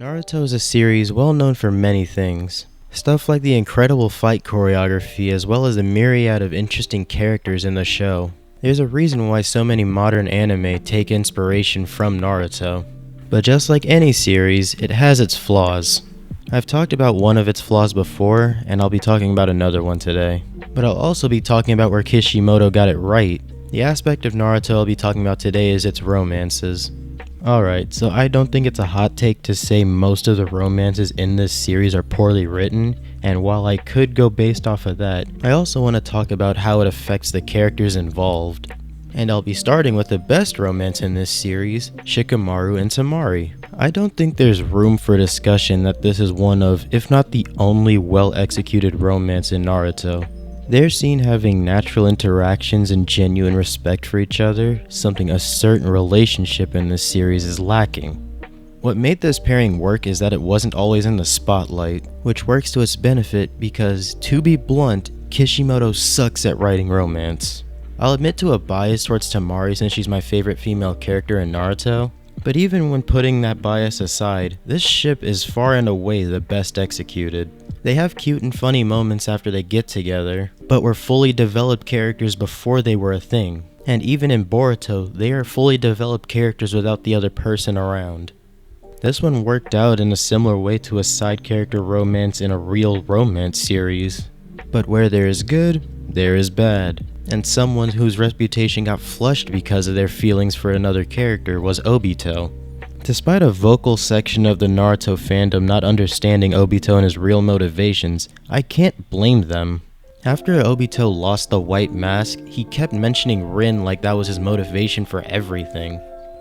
Naruto is a series well known for many things. Stuff like the incredible fight choreography as well as the myriad of interesting characters in the show. There's a reason why so many modern anime take inspiration from Naruto. But just like any series, it has its flaws. I've talked about one of its flaws before, and I'll be talking about another one today. But I'll also be talking about where Kishimoto got it right. The aspect of Naruto I'll be talking about today is its romances. Alright, so I don't think it's a hot take to say most of the romances in this series are poorly written, and while I could go based off of that, I also want to talk about how it affects the characters involved. And I'll be starting with the best romance in this series, Shikamaru and Tamari. I don't think there's room for discussion that this is one of, if not the only well-executed romance in Naruto. They're seen having natural interactions and genuine respect for each other, something a certain relationship in this series is lacking. What made this pairing work is that it wasn't always in the spotlight, which works to its benefit because, to be blunt, Kishimoto sucks at writing romance. I'll admit to a bias towards Tamari since she's my favorite female character in Naruto, but even when putting that bias aside, this ship is far and away the best executed. They have cute and funny moments after they get together, but were fully developed characters before they were a thing. And even in Boruto, they are fully developed characters without the other person around. This one worked out in a similar way to a side character romance in a real romance series. But where there is good, there is bad. And someone whose reputation got flushed because of their feelings for another character was Obito. Despite a vocal section of the Naruto fandom not understanding Obito and his real motivations, I can't blame them. After Obito lost the white mask, he kept mentioning Rin like that was his motivation for everything.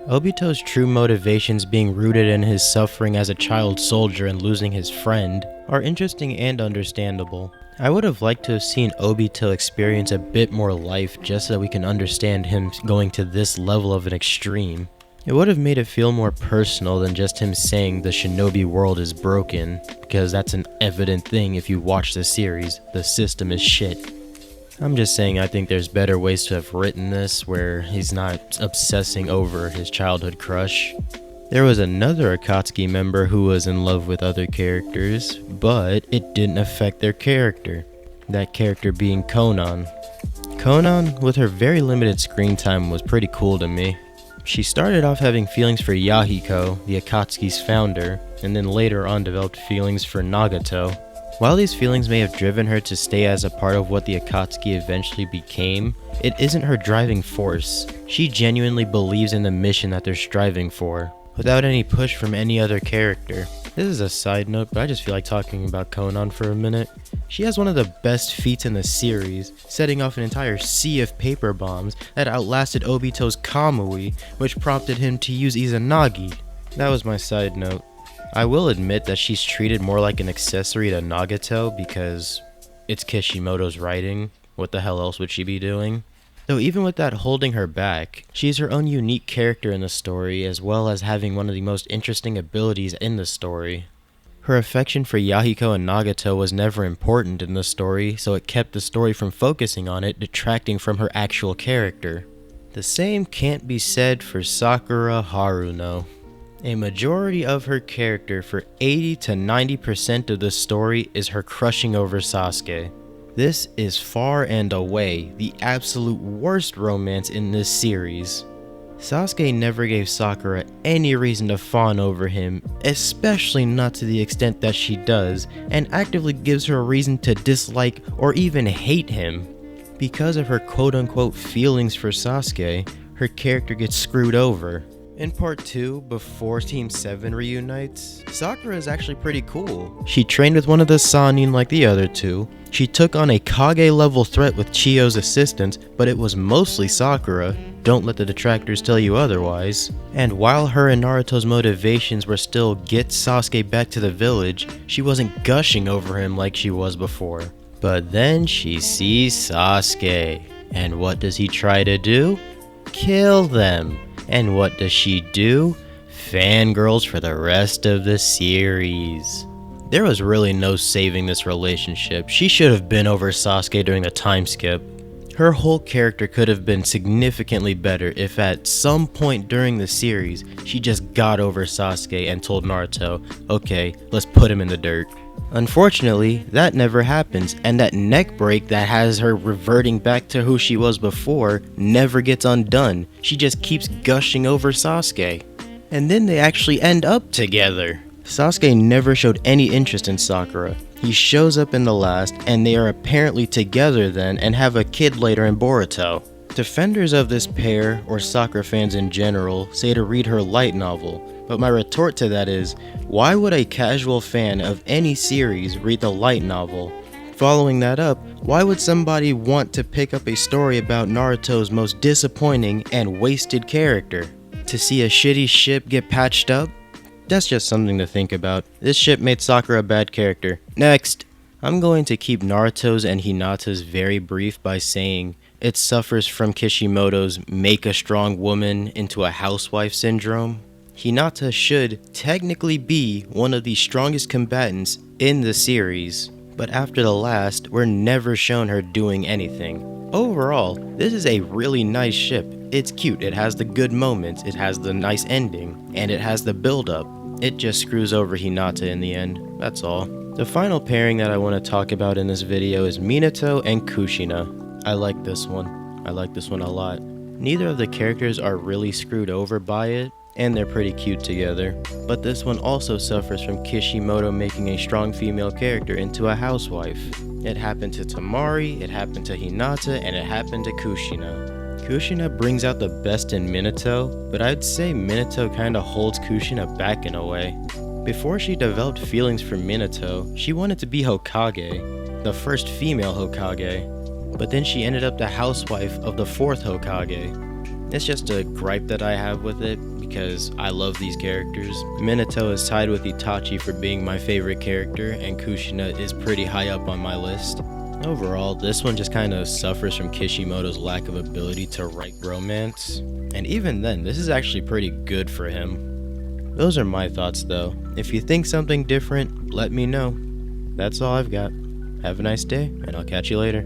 Obito's true motivations being rooted in his suffering as a child soldier and losing his friend are interesting and understandable. I would have liked to have seen Obito experience a bit more life just so we can understand him going to this level of an extreme. It would have made it feel more personal than just him saying the shinobi world is broken, because that's an evident thing if you watch the series, the system is shit. I'm just saying I think there's better ways to have written this where he's not obsessing over his childhood crush. There was another Akatsuki member who was in love with other characters, but it didn't affect their character. That character being Conan. Conan, with her very limited screen time, was pretty cool to me. She started off having feelings for Yahiko, the Akatsuki's founder, and then later on developed feelings for Nagato. While these feelings may have driven her to stay as a part of what the Akatsuki eventually became, it isn't her driving force. She genuinely believes in the mission that they're striving for, without any push from any other character. This is a side note, but I just feel like talking about Conan for a minute. She has one of the best feats in the series, setting off an entire sea of paper bombs that outlasted Obito's Kamui, which prompted him to use Izanagi. That was my side note. I will admit that she's treated more like an accessory to Nagato because it's Kishimoto's writing. What the hell else would she be doing? Though even with that holding her back, she's her own unique character in the story as well as having one of the most interesting abilities in the story. Her affection for Yahiko and Nagato was never important in the story, so it kept the story from focusing on it, detracting from her actual character. The same can't be said for Sakura Haruno. A majority of her character for 80 to 90% of the story is her crushing over Sasuke. This is far and away the absolute worst romance in this series. Sasuke never gave Sakura any reason to fawn over him, especially not to the extent that she does, and actively gives her a reason to dislike or even hate him. Because of her quote-unquote feelings for Sasuke, her character gets screwed over. In part 2, before Team 7 reunites, Sakura is actually pretty cool. She trained with one of the Sannin like the other two. She took on a Kage-level threat with Chiyo's assistance, but it was mostly Sakura. Don't let the detractors tell you otherwise. And while her and Naruto's motivations were still get Sasuke back to the village, she wasn't gushing over him like she was before. But then she sees Sasuke. And what does he try to do? Kill them. And what does she do? Fangirls for the rest of the series. There was really no saving this relationship. She should have been over Sasuke during the time skip. Her whole character could have been significantly better if at some point during the series, she just got over Sasuke and told Naruto, okay, let's put him in the dirt. Unfortunately, that never happens, and that neck break that has her reverting back to who she was before never gets undone. She just keeps gushing over Sasuke. And then they actually end up together. Sasuke never showed any interest in Sakura. He shows up in the last, and they are apparently together then and have a kid later in Boruto. Defenders of this pair, or Sakura fans in general, say to read her light novel, but my retort to that is, why would a casual fan of any series read the light novel? Following that up, why would somebody want to pick up a story about Naruto's most disappointing and wasted character? To see a shitty ship get patched up? That's just something to think about. This ship made Sakura a bad character. Next! I'm going to keep Naruto's and Hinata's very brief by saying it suffers from Kishimoto's make a strong woman into a housewife syndrome. Hinata should technically be one of the strongest combatants in the series, but after the last, we're never shown her doing anything. Overall, this is a really nice ship. It's cute, it has the good moments, it has the nice ending, and it has the build-up. It just screws over Hinata in the end, that's all. The final pairing that I want to talk about in this video is Minato and Kushina. I like this one. I like this one a lot. Neither of the characters are really screwed over by it, and they're pretty cute together. But this one also suffers from Kishimoto making a strong female character into a housewife. It happened to Tamari, it happened to Hinata, and it happened to Kushina. Kushina brings out the best in Minato, but I'd say Minato kinda holds Kushina back in a way. Before she developed feelings for Minato, she wanted to be Hokage, the first female Hokage, but then she ended up the housewife of the fourth Hokage. It's just a gripe that I have with it, because I love these characters. Minato is tied with Itachi for being my favorite character, and Kushina is pretty high up on my list. Overall, this one just kind of suffers from Kishimoto's lack of ability to write romance, and even then, this is actually pretty good for him. Those are my thoughts though. If you think something different, let me know. That's all I've got. Have a nice day, and I'll catch you later.